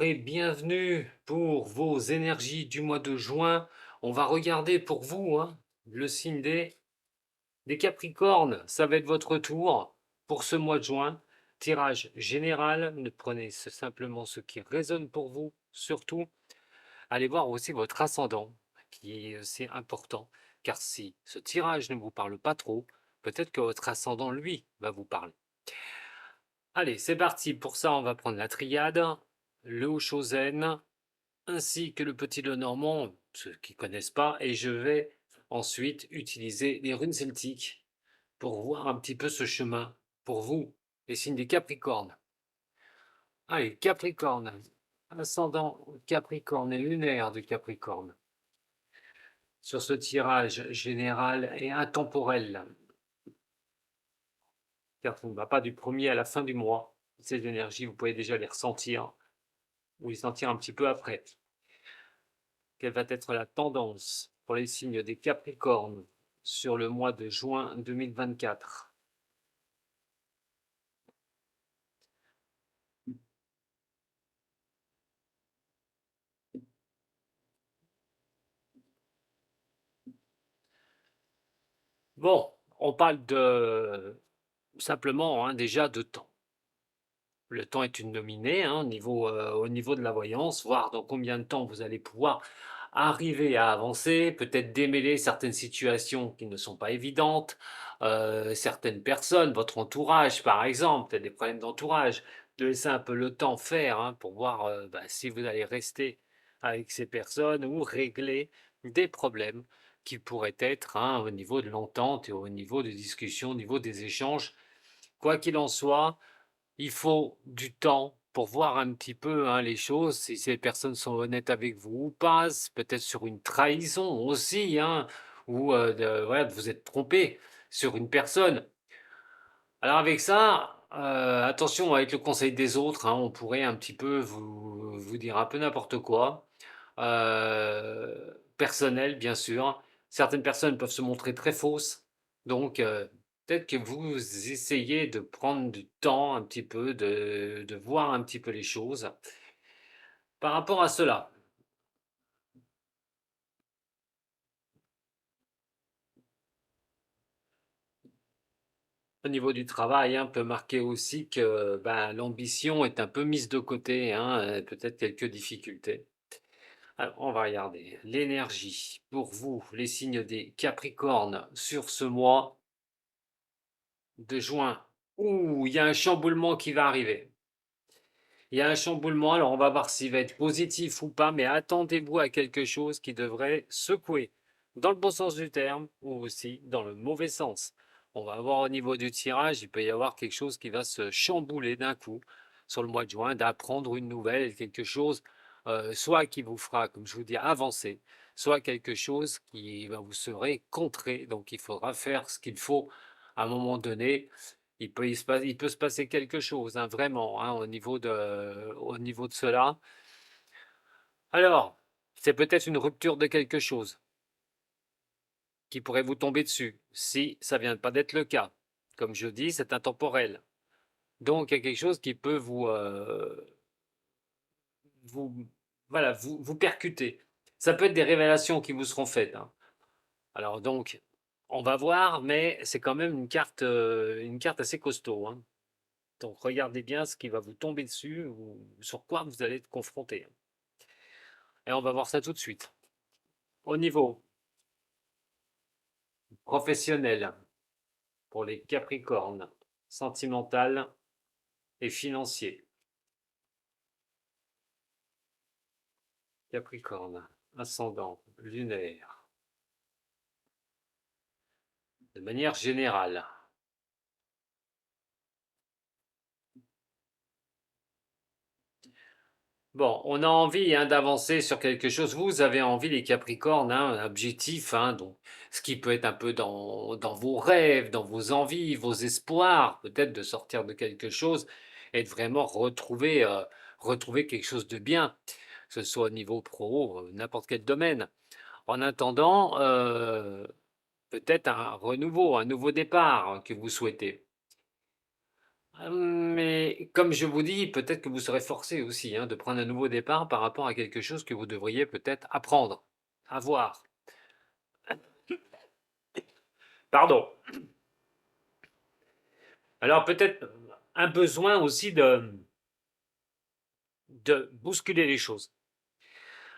Bonjour et bienvenue pour vos énergies du mois de juin. On va regarder pour vous le signe des Capricornes. Ça va être votre tour pour ce mois de juin. Tirage général. Ne prenez simplement ce qui résonne pour vous. Surtout, allez voir aussi votre ascendant, qui est assez important. Car si ce tirage ne vous parle pas trop, peut-être que votre ascendant, lui, va vous parler. Allez, c'est parti. Pour ça, on va prendre la triade, le Haut-Chosen, ainsi que le petit Lenormand, ceux qui ne connaissent pas, et je vais ensuite utiliser les runes celtiques pour voir un petit peu ce chemin pour vous, les signes des Capricornes. Allez, Capricorne, ascendant Capricorne et lunaire de Capricorne. Sur ce tirage général et intemporel, car on ne va pas du premier à la fin du mois. Ces énergies, vous pouvez déjà les ressentir ou les sentir un petit peu après. Quelle va être la tendance pour les signes des Capricornes sur le mois de juin 2024? Bon, on parle de simplement déjà de temps. Le temps est une nominée au niveau de la voyance, voir dans combien de temps vous allez pouvoir arriver à avancer, peut-être démêler certaines situations qui ne sont pas évidentes, certaines personnes, votre entourage par exemple, peut-être des problèmes d'entourage, de laisser un peu le temps faire pour voir si vous allez rester avec ces personnes ou régler des problèmes qui pourraient être au niveau de l'entente et au niveau des discussions, au niveau des échanges. Quoi qu'il en soit, il faut du temps pour voir un petit peu les choses, si ces personnes sont honnêtes avec vous ou pas, peut-être sur une trahison aussi, ou voilà, vous êtes trompé sur une personne. Alors avec ça, attention avec le conseil des autres, on pourrait un petit peu vous dire un peu n'importe quoi. Personnel, bien sûr. Certaines personnes peuvent se montrer très fausses, donc peut-être que vous essayez de prendre du temps un petit peu, de voir un petit peu les choses. Par rapport à cela, au niveau du travail, peut marquer aussi que l'ambition est un peu mise de côté, peut-être quelques difficultés. Alors, on va regarder l'énergie pour vous, les signes des Capricornes sur ce mois de juin. Ouh, il y a un chamboulement qui va arriver. Il y a un chamboulement, alors on va voir s'il va être positif ou pas, mais attendez-vous à quelque chose qui devrait secouer, dans le bon sens du terme ou aussi dans le mauvais sens. On va voir au niveau du tirage, il peut y avoir quelque chose qui va se chambouler d'un coup sur le mois de juin, d'apprendre une nouvelle, quelque chose soit qui vous fera, comme je vous dis, avancer, soit quelque chose qui va vous serez contré. Donc il faudra faire ce qu'il faut à un moment donné. Il peut se passer quelque chose, vraiment, au niveau de cela. Alors, c'est peut-être une rupture de quelque chose qui pourrait vous tomber dessus, si ça vient pas d'être le cas. Comme je dis, c'est intemporel. Donc, il y a quelque chose qui peut vous, voilà, vous percuter. Ça peut être des révélations qui vous seront faites. Alors donc, on va voir, mais c'est quand même une carte assez costaud. Donc regardez bien ce qui va vous tomber dessus ou sur quoi vous allez être confronté. Et on va voir ça tout de suite. Au niveau professionnel, pour les Capricornes, sentimental et financier. Capricorne, ascendant, lunaire. De manière générale, bon, on a envie d'avancer sur quelque chose. Vous avez envie, les Capricornes, un objectif, donc, ce qui peut être un peu dans vos rêves, dans vos envies, vos espoirs, peut-être de sortir de quelque chose et de vraiment retrouver quelque chose de bien, que ce soit au niveau pro, n'importe quel domaine. En attendant, peut-être un renouveau, un nouveau départ que vous souhaitez. Mais comme je vous dis, peut-être que vous serez forcé aussi, hein, de prendre un nouveau départ par rapport à quelque chose que vous devriez peut-être apprendre, avoir. Pardon. Alors peut-être un besoin aussi de bousculer les choses,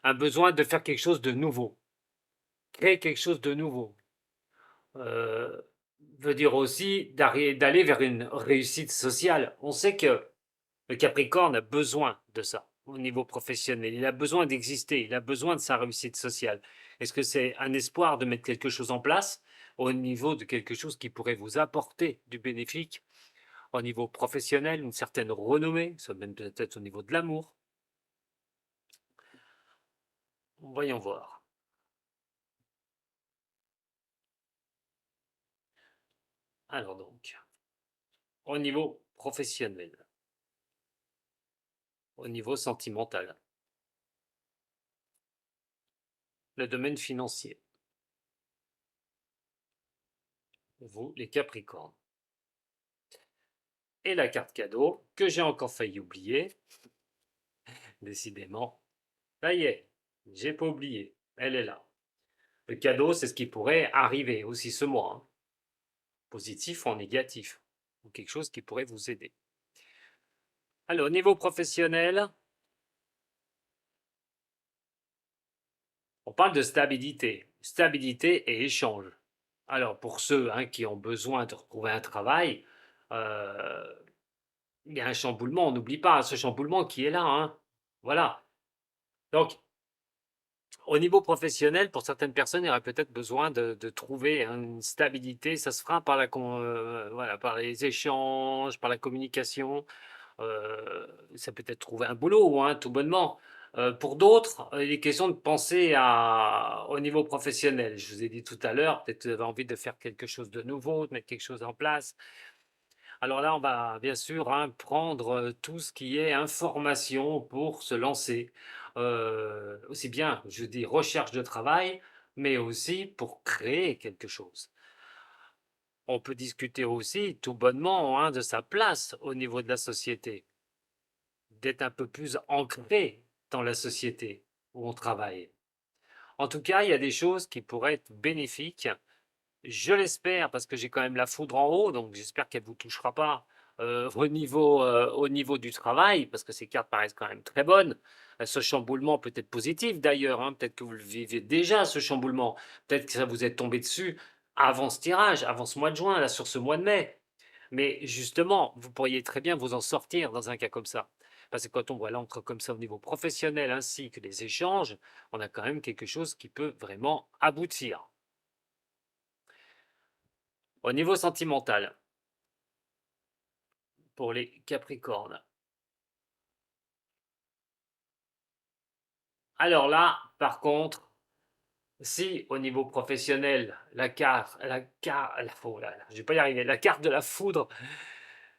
un besoin de faire quelque chose de nouveau, créer quelque chose de nouveau. Euh, Veut dire aussi d'aller vers une réussite sociale. On sait que le Capricorne a besoin de ça au niveau professionnel. Il a besoin d'exister, il a besoin de sa réussite sociale. Est-ce que c'est un espoir de mettre quelque chose en place au niveau de quelque chose qui pourrait vous apporter du bénéfique au niveau professionnel, une certaine renommée, ça même peut-être au niveau de l'amour? Voyons voir. Alors donc, au niveau professionnel, au niveau sentimental, le domaine financier, vous les Capricornes. Et la carte cadeau, que j'ai encore failli oublier, décidément. Ça y est, j'ai pas oublié, elle est là. Le cadeau, c'est ce qui pourrait arriver aussi ce mois, hein, positif ou négatif, ou quelque chose qui pourrait vous aider. Alors, au niveau professionnel, on parle de stabilité. Stabilité et échange. Alors, pour ceux, hein, qui ont besoin de retrouver un travail, euh, il y a un chamboulement, on n'oublie pas ce chamboulement qui est là, hein. Voilà. Donc, au niveau professionnel, pour certaines personnes, il y aurait peut-être besoin de trouver une stabilité. Ça se fera par, voilà, par les échanges, par la communication. Ça peut être trouver un boulot, hein, tout bonnement. Pour d'autres, il est question de penser au niveau professionnel. Je vous ai dit tout à l'heure, peut-être que vous avez envie de faire quelque chose de nouveau, de mettre quelque chose en place. Alors là, on va bien sûr, hein, prendre tout ce qui est information pour se lancer. Aussi bien, je dis, recherche de travail, mais aussi pour créer quelque chose. On peut discuter aussi tout bonnement, hein, de sa place au niveau de la société, d'être un peu plus ancré dans la société où on travaille. En tout cas, il y a des choses qui pourraient être bénéfiques. Je l'espère parce que j'ai quand même la foudre en haut, donc j'espère qu'elle ne vous touchera pas au niveau du travail, parce que ces cartes paraissent quand même très bonnes. Ce chamboulement peut être positif d'ailleurs, hein, peut-être que vous le vivez déjà, ce chamboulement. Peut-être que ça vous est tombé dessus avant ce tirage, avant ce mois de juin, là, sur ce mois de mai. Mais justement, vous pourriez très bien vous en sortir dans un cas comme ça. Parce que quand on voit l'encre comme ça au niveau professionnel ainsi que les échanges, on a quand même quelque chose qui peut vraiment aboutir. Au niveau sentimental, pour les Capricornes. Alors là, par contre, si au niveau professionnel, oh là là, je vais pas y arriver, la carte de la foudre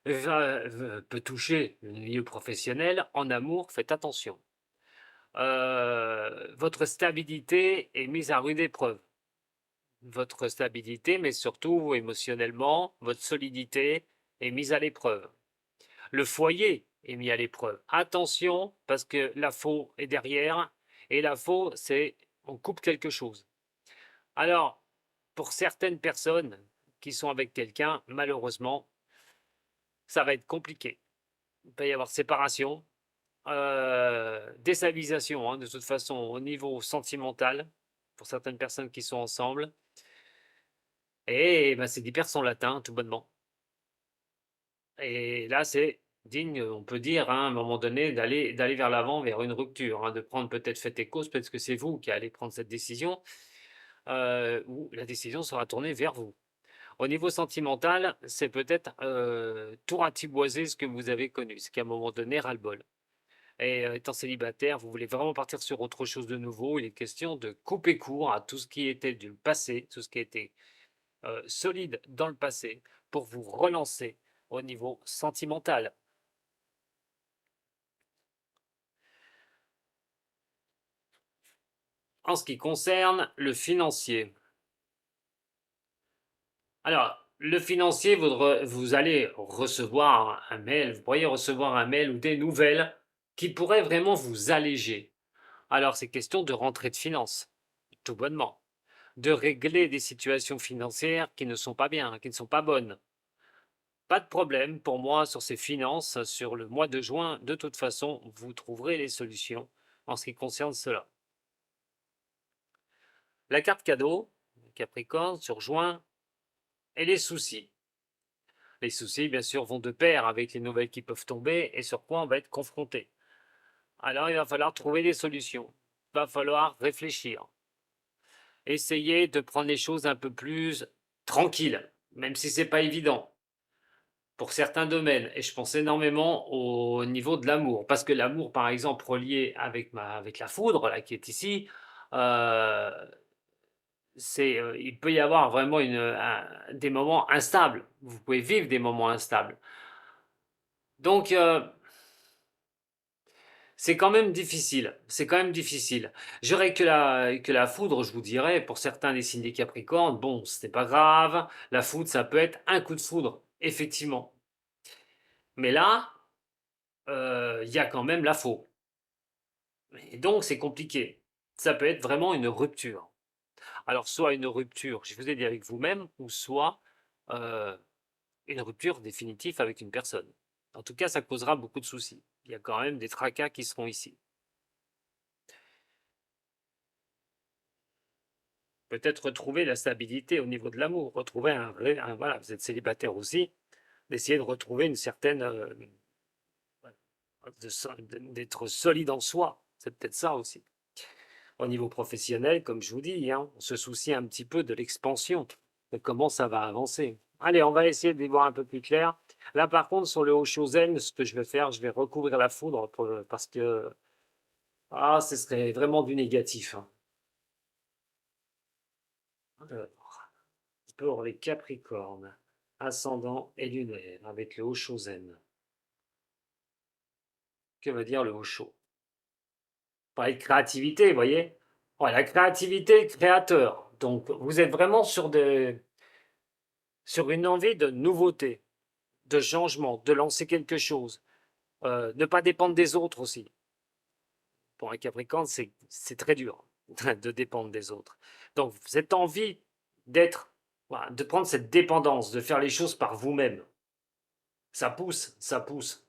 peut toucher le milieu professionnel, en amour, faites attention. Votre stabilité est mise à rude épreuve. Votre stabilité, mais surtout émotionnellement, votre solidité est mise à l'épreuve. Le foyer est mis à l'épreuve. Attention, parce que la faux est derrière, et la faux, c'est on coupe quelque chose. Alors, pour certaines personnes qui sont avec quelqu'un, malheureusement, ça va être compliqué. Il peut y avoir séparation, déstabilisation, hein, de toute façon, au niveau sentimental, pour certaines personnes qui sont ensemble. Et ben, c'est d'hyperson-latin, tout bonnement. Et là, c'est digne, on peut dire, hein, à un moment donné, d'aller vers l'avant, vers une rupture, hein, de prendre peut-être fait et cause, peut-être que c'est vous qui allez prendre cette décision, ou la décision sera tournée vers vous. Au niveau sentimental, c'est peut-être tout ratiboiser ce que vous avez connu, ce qu'à un moment donné, ras-le-bol. Et étant célibataire, vous voulez vraiment partir sur autre chose de nouveau, il est question de couper court à tout ce qui était du passé, tout ce qui était solide dans le passé, pour vous relancer au niveau sentimental. En ce qui concerne le financier, alors, Le financier, vous allez recevoir un mail, vous pourriez recevoir un mail ou des nouvelles qui pourraient vraiment vous alléger. Alors, c'est question de rentrée de finances, tout bonnement, de régler des situations financières qui ne sont pas bien, qui ne sont pas bonnes. Pas de problème pour moi sur ces finances, sur le mois de juin. De toute façon, vous trouverez les solutions en ce qui concerne cela. La carte cadeau, Capricorne, sur juin, et les soucis. Les soucis, bien sûr, vont de pair avec les nouvelles qui peuvent tomber et sur quoi on va être confronté. Alors, il va falloir trouver des solutions. Il va falloir réfléchir. Essayer de prendre les choses un peu plus tranquilles, même si ce n'est pas évident pour certains domaines. Et je pense énormément au niveau de l'amour. Parce que l'amour, par exemple, relié avec la foudre là, qui est ici, euh, il peut y avoir vraiment des moments instables. Vous pouvez vivre des moments instables. Donc, c'est quand même difficile. C'est quand même difficile. J'aurais que la foudre, je vous dirais, pour certains des signes des Capricornes, bon, ce n'est pas grave. La foudre, ça peut être un coup de foudre, effectivement. Mais là, il y a quand même la faux. Et donc, c'est compliqué. Ça peut être vraiment une rupture. Alors, soit une rupture, je vous ai dit avec vous-même, ou soit euh, une rupture définitive avec une personne. En tout cas, ça causera beaucoup de soucis. Il y a quand même des tracas qui seront ici. Peut-être retrouver la stabilité au niveau de l'amour, retrouver voilà, vous êtes célibataire aussi, d'essayer de retrouver une certaine, d'être solide en soi, c'est peut-être ça aussi. Au niveau professionnel, comme je vous dis, hein, on se soucie un petit peu de l'expansion, de comment ça va avancer. Allez, on va essayer d'y voir un peu plus clair. Là, par contre, sur le Oshozen, ce que je vais faire, je vais recouvrir la foudre parce que ce serait vraiment du négatif, hein. Alors, pour les Capricornes, ascendant et lunaire, avec le Oshozen. Que veut dire le Osho? Parler de créativité, vous voyez? Ouais, la créativité, créateur. Donc, vous êtes vraiment sur une envie de nouveauté, de changement, de lancer quelque chose. Ne pas dépendre des autres aussi. Pour un Capricorne, c'est très dur de dépendre des autres. Donc, cette envie d'être, voilà, de prendre cette dépendance, de faire les choses par vous-même, ça pousse, ça pousse.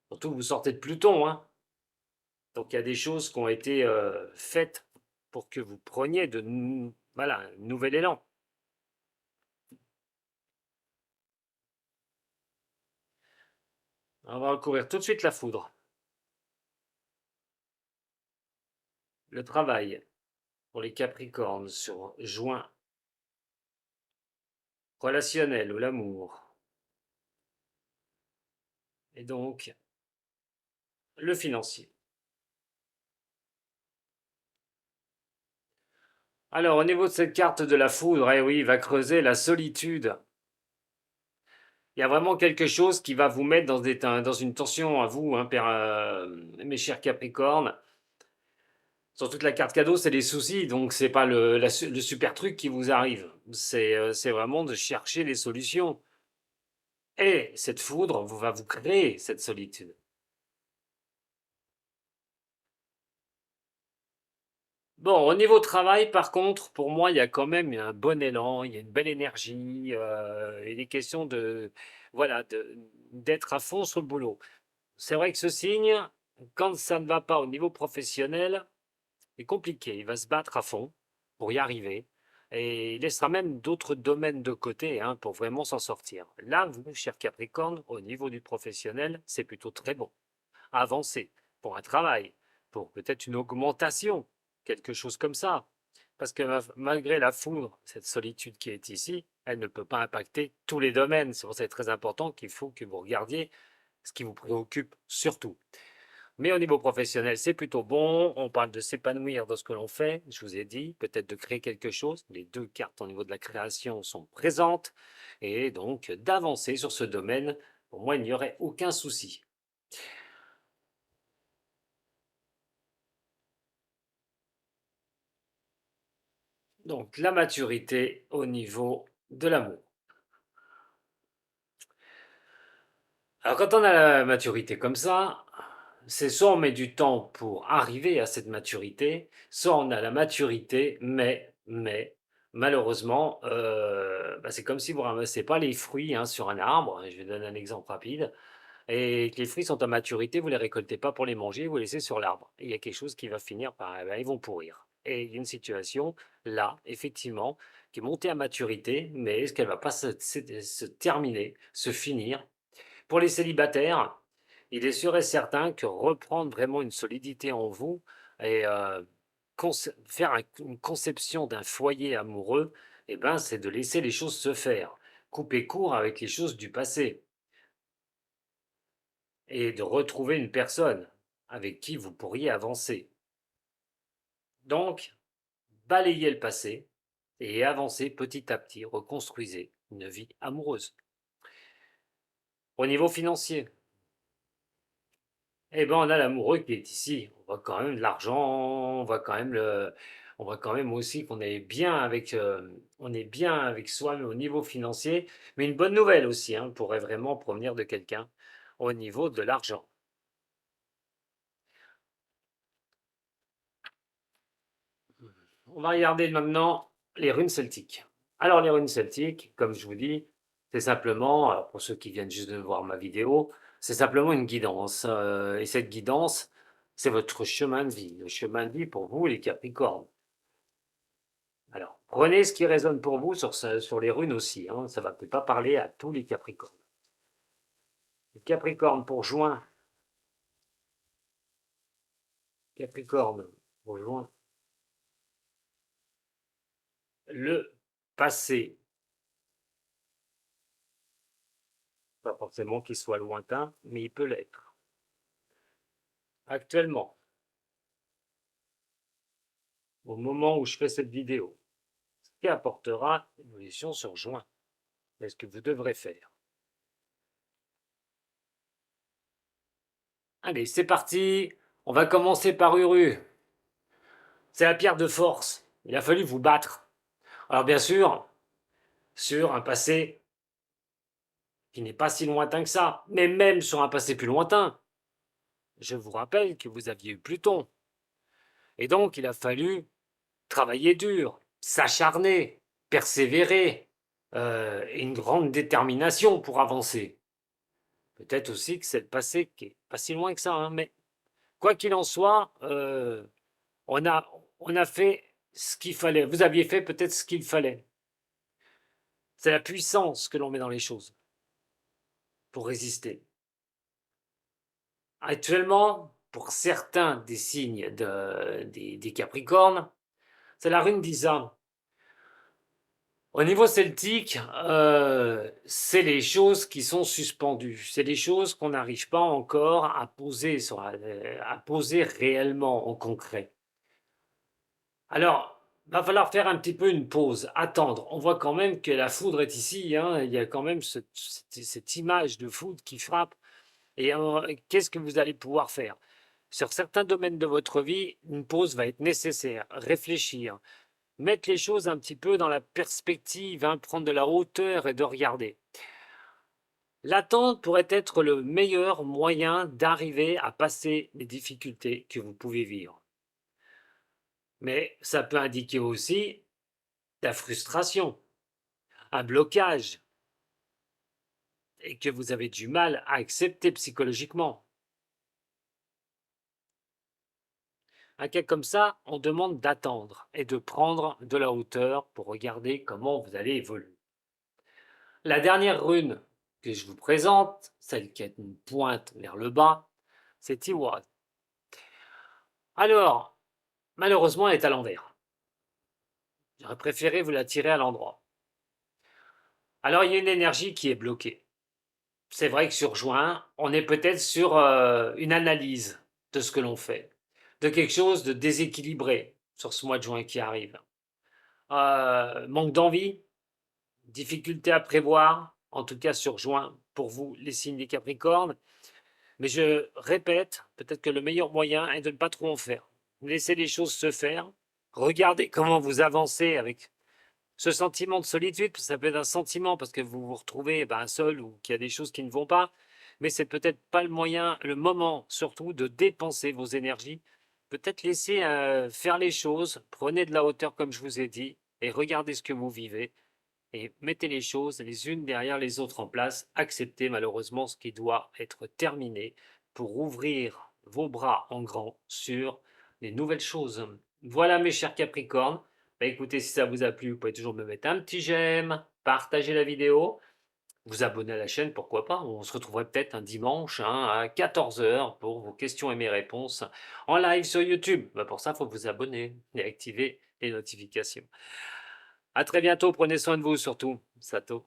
Surtout que vous sortez de Pluton, hein. Donc, il y a des choses qui ont été faites pour que vous preniez voilà, un nouvel élan. On va recouvrir tout de suite la foudre. Le travail pour les Capricornes sur juin, relationnel ou l'amour. Et donc, le financier. Alors, au niveau de cette carte de la foudre, eh oui, il va creuser la solitude. Il y a vraiment quelque chose qui va vous mettre dans une tension à vous, hein, mes chers Capricornes. Sur toute la carte cadeau, c'est les soucis, donc c'est pas le super truc qui vous arrive. C'est vraiment de chercher les solutions. Et cette foudre va vous créer cette solitude. Bon, au niveau travail, par contre, pour moi, il y a quand même un bon élan, il y a une belle énergie, il est question voilà, d'être à fond sur le boulot. C'est vrai que ce signe, quand ça ne va pas au niveau professionnel, est compliqué. Il va se battre à fond pour y arriver. Et il laissera même d'autres domaines de côté, hein, pour vraiment s'en sortir. Là, vous, cher Capricorne, au niveau du professionnel, c'est plutôt très bon. Avancer pour un travail, pour peut-être une augmentation, quelque chose comme ça. Parce que malgré la foudre, cette solitude qui est ici, elle ne peut pas impacter tous les domaines. C'est pour ça que c'est très important qu'il faut que vous regardiez ce qui vous préoccupe surtout. Mais au niveau professionnel, c'est plutôt bon. On parle de s'épanouir dans ce que l'on fait. Je vous ai dit, peut-être de créer quelque chose. Les deux cartes au niveau de la création sont présentes. Et donc d'avancer sur ce domaine. Pour moi, il n'y aurait aucun souci. Donc la maturité au niveau de l'amour. Alors quand on a la maturité comme ça, c'est soit on met du temps pour arriver à cette maturité, soit on a la maturité, mais malheureusement, bah, c'est comme si vous ramassez pas les fruits, hein, sur un arbre, je vais donner un exemple rapide, et que les fruits sont à maturité, vous les récoltez pas pour les manger, vous les laissez sur l'arbre. Et il y a quelque chose qui va finir par, eh ben, ils vont pourrir. Et il y a une situation là, effectivement, qui est montée à maturité, mais est-ce qu'elle va pas se terminer, se finir? Pour les célibataires, il est sûr et certain que reprendre vraiment une solidité en vous et faire une conception d'un foyer amoureux, eh ben, c'est de laisser les choses se faire. Couper court avec les choses du passé et de retrouver une personne avec qui vous pourriez avancer. Donc, balayez le passé et avancez petit à petit, reconstruisez une vie amoureuse. Au niveau financier, eh ben, on a l'amoureux qui est ici. On voit quand même de l'argent, on voit quand même aussi qu'on est bien avec, on est bien avec soi au niveau financier. Mais une bonne nouvelle aussi, hein, pourrait vraiment provenir de quelqu'un au niveau de l'argent. On va regarder maintenant les runes celtiques. Alors les runes celtiques, comme je vous dis, c'est simplement, alors pour ceux qui viennent juste de voir ma vidéo, c'est simplement une guidance. Et cette guidance, c'est votre chemin de vie. Le chemin de vie pour vous, les Capricornes. Alors, prenez ce qui résonne pour vous sur les runes aussi, hein. Ça ne va peut-être pas parler à tous les Capricornes. Les Capricornes pour juin. Capricorne pour juin. Le passé, pas forcément qu'il soit lointain, mais il peut l'être. Actuellement, au moment où je fais cette vidéo, ce qui apportera une évolution sur juin. C'est ce que vous devrez faire. Allez, c'est parti. On va commencer par Uru. C'est la pierre de force. Il a fallu vous battre. Alors bien sûr, sur un passé qui n'est pas si lointain que ça, mais même sur un passé plus lointain. Je vous rappelle que vous aviez eu Pluton. Et donc, il a fallu travailler dur, s'acharner, persévérer, une grande détermination pour avancer. Peut-être aussi que c'est le passé qui est pas si loin que ça, hein, mais quoi qu'il en soit, on a, on a fait ce qu'il fallait. Vous aviez fait peut-être ce qu'il fallait. C'est la puissance que l'on met dans les choses pour résister. Actuellement, pour certains des signes des Capricornes, c'est la rune d'Isa. Au niveau celtique, c'est les choses qui sont suspendues. C'est les choses qu'on n'arrive pas encore à poser, à poser réellement en concret. Alors, va falloir faire un petit peu une pause, attendre. On voit quand même que la foudre est ici, hein. Il y a quand même cette image de foudre qui frappe. Et qu'est-ce que vous allez pouvoir faire? Sur certains domaines de votre vie, une pause va être nécessaire. Réfléchir, mettre les choses un petit peu dans la perspective, hein, prendre de la hauteur et de regarder. L'attente pourrait être le meilleur moyen d'arriver à passer les difficultés que vous pouvez vivre. Mais ça peut indiquer aussi la frustration, un blocage, et que vous avez du mal à accepter psychologiquement. Un cas comme ça, on demande d'attendre et de prendre de la hauteur pour regarder comment vous allez évoluer. La dernière rune que je vous présente, celle qui a une pointe vers le bas, c'est Tiwaz. Alors, malheureusement, elle est à l'envers. J'aurais préféré vous la tirer à l'endroit. Alors, il y a une énergie qui est bloquée. C'est vrai que sur juin, on est peut-être sur une analyse de ce que l'on fait, de quelque chose de déséquilibré sur ce mois de juin qui arrive. Manque d'envie, difficulté à prévoir, en tout cas sur juin, pour vous, les signes des Capricornes. Mais je répète, peut-être que le meilleur moyen est de ne pas trop en faire. Laisser les choses se faire, regardez comment vous avancez avec ce sentiment de solitude. Ça peut être un sentiment parce que vous vous retrouvez seul ou qu'il y a des choses qui ne vont pas, mais c'est peut-être pas le moyen, le moment surtout de dépenser vos énergies. Peut-être laisser faire les choses, prenez de la hauteur comme je vous ai dit, et regardez ce que vous vivez, et mettez les choses les unes derrière les autres en place. Acceptez malheureusement ce qui doit être terminé pour ouvrir vos bras en grand sur les nouvelles choses. Voilà mes chers Capricornes. Écoutez, si ça vous a plu, vous pouvez toujours me mettre un petit j'aime, partager la vidéo, vous abonner à la chaîne, pourquoi pas. On se retrouverait peut-être un dimanche à 14 h pour vos questions et mes réponses en live sur YouTube. Pour ça, il faut vous abonner et activer les notifications. À très bientôt, prenez soin de vous surtout. Sato.